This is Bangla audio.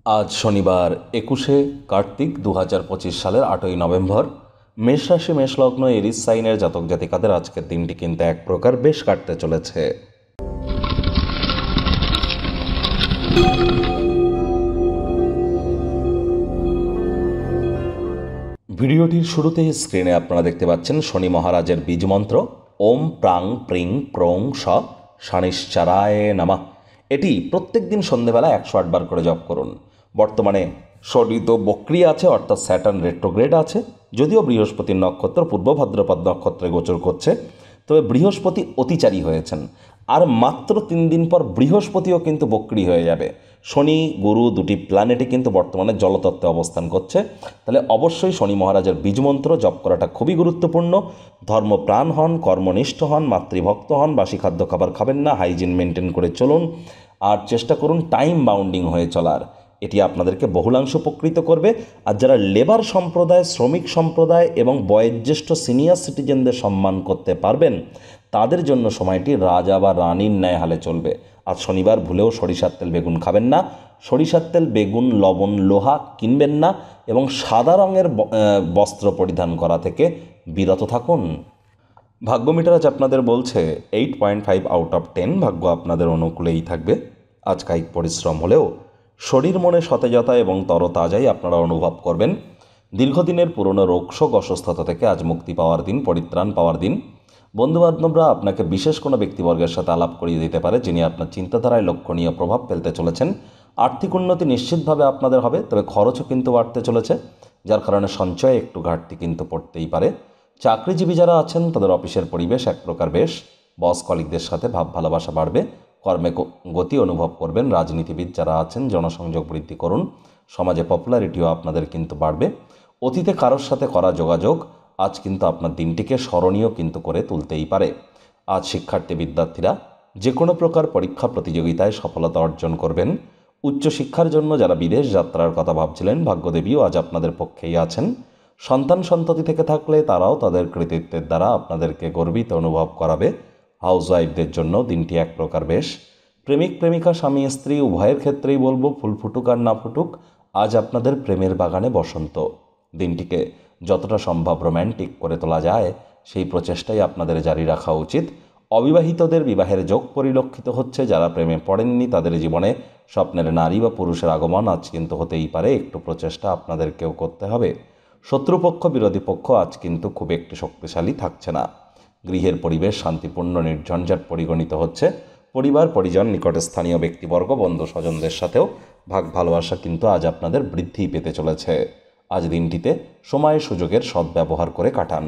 আজ শনিবার 21শে কার্তিক 2025 সালের 8ই নভেম্বর। মেষ রাশি মেষলগ্ন এরিস সাইনের জাতক জাতিকাদের আজকের দিনটি কিন্তু এক প্রকার বেশ কাটতে চলেছে। ভিডিওটির শুরুতে স্ক্রিনে আপনারা দেখতে পাচ্ছেন শনি মহারাজের বীজ মন্ত্র ওম প্রাং প্রিং প্রং স শনিশ্চরায় নমঃ। এটি প্রত্যেক দিন সন্ধেবেলা 108 বার করে জপ করুন। বর্তমানে শনি তো বক্রি আছে, অর্থাৎ স্যাটার্ন রেট্রোগ্রেড আছে। যদিও বৃহস্পতির নক্ষত্র পূর্ব ভাদ্রপদ নক্ষত্রে গোচর করছে, তবে বৃহস্পতি অতিচারী হয়েছেন। আর মাত্র 3 দিন পর বৃহস্পতিও কিন্তু বক্রি হয়ে যাবে। শনি গুরু দুটি প্ল্যানেটই কিন্তু বর্তমানে জলতত্ত্বে অবস্থান করছে। তাহলে অবশ্যই শনি মহারাজের বীজমন্ত্র জপ করাটা খুবই গুরুত্বপূর্ণ। ধর্মপ্রাণ হন, কর্মনিষ্ঠ হন, মাতৃভক্ত হন, বাসি খাদ্য খাবার খাবেন না, হাইজিন মেনটেন করে চলুন, আর চেষ্টা করুন টাইম বাউন্ডিং হয়ে চলার। এটি আপনাদেরকে বহুলাংশ উপকৃত করবে। আর যারা লেবার সম্প্রদায়, শ্রমিক সম্প্রদায় এবং বয়োজ্যেষ্ঠ সিনিয়র সিটিজেনদের সম্মান করতে পারবেন, তাদের জন্য সময়টি রাজা বা রানীর ন্যায় হালে চলবে। আজ শনিবার ভুলেও সরিষার তেল বেগুন খাবেন না। সরিষার তেল বেগুন লবণ লোহা কিনবেন না এবং সাদা রঙের বস্ত্র পরিধান করা থেকে বিরত থাকুন। ভাগ্য মিটার আজ আপনাদের বলছে 8.5 আউট অফ 10। ভাগ্য আপনাদের অনুকূলেই থাকবে। আজ কায়িক পরিশ্রম হলেও শরীর মনে সতেজতা এবং তরতাজাই আপনারা অনুভব করবেন। দীর্ঘদিনের পুরনো রোগশোক অসুস্থতা থেকে আজ মুক্তি পাওয়ার দিন, পরিত্রাণ পাওয়ার দিন। বন্ধুবান্ধবরা আপনাকে বিশেষ কোনো ব্যক্তিবর্গের সাথে আলাপ করিয়ে দিতে পারে, যিনি আপনার চিন্তাধারায় লক্ষণীয় প্রভাব ফেলতে চলেছেন। আর্থিক উন্নতি নিশ্চিতভাবে আপনাদের হবে, তবে খরচও কিন্তু বাড়তে চলেছে, যার কারণে সঞ্চয়ে একটু ঘাটতি কিন্তু পড়তেই পারে। চাকরিজীবী যারা আছেন তাদের অফিসের পরিবেশ এক প্রকার বেশ। বস কলিগদের সাথে ভাব ভালোবাসা বাড়বে, কর্মে গতি অনুভব করবেন। রাজনীতিবিদ যারা আছেন জনসংযোগ বৃদ্ধি করুন, সমাজে পপুলারিটিও আপনাদের কিন্তু বাড়বে। অতীতে কারোর সাথে করা যোগাযোগ আজ কিন্তু আপনার দিনটিকে স্মরণীয় কিন্তু করে তুলতেই পারে। আজ শিক্ষার্থী বিদ্যার্থীরা যে কোনো প্রকার পরীক্ষা প্রতিযোগিতায় সফলতা অর্জন করবেন। উচ্চশিক্ষার জন্য যারা বিদেশ যাত্রার কথা ভাবছিলেন, ভাগ্যদেবীও আজ আপনাদের পক্ষেই আছেন। সন্তান সন্ততি থেকে থাকলে তারাও তাদের কৃতিত্বের দ্বারা আপনাদেরকে গর্বিত অনুভব করাবে। হাউসওয়াইফদের জন্য দিনটি এক প্রকার বেশ। প্রেমিক প্রেমিকা স্বামী স্ত্রী উভয়ের ক্ষেত্রেই বলবো, ফুল ফুটুক আর না ফুটুক, আজ আপনাদের প্রেমের বাগানে বসন্ত। দিনটিকে যতটা সম্ভব রোম্যান্টিক করে তোলা যায় সেই প্রচেষ্টাই আপনাদের জারি রাখা উচিত। অবিবাহিতদের বিবাহের যোগ পরিলক্ষিত হচ্ছে। যারা প্রেমে পড়েননি তাদের জীবনে স্বপ্নের নারী বা পুরুষের আগমন আজ কিন্তু হতেই পারে। একটু প্রচেষ্টা আপনাদেরকেও করতে হবে। শত্রুপক্ষ বিরোধী পক্ষ আজ কিন্তু খুব একটি শক্তিশালী থাকছে না। গৃহের পরিবেশ শান্তিপূর্ণ নির্ঝঞ্ঝাট পরিগণিত হচ্ছে। পরিবার পরিজন নিকটে স্থানীয় ব্যক্তিবর্গ বন্ধু স্বজনদের সাথেও ভাগ ভালোবাসা কিন্তু আজ আপনাদের বৃদ্ধি পেতে চলেছে। আজ দিনটিতে সময় সুযোগের সদ্ব্যবহার করে কাটান।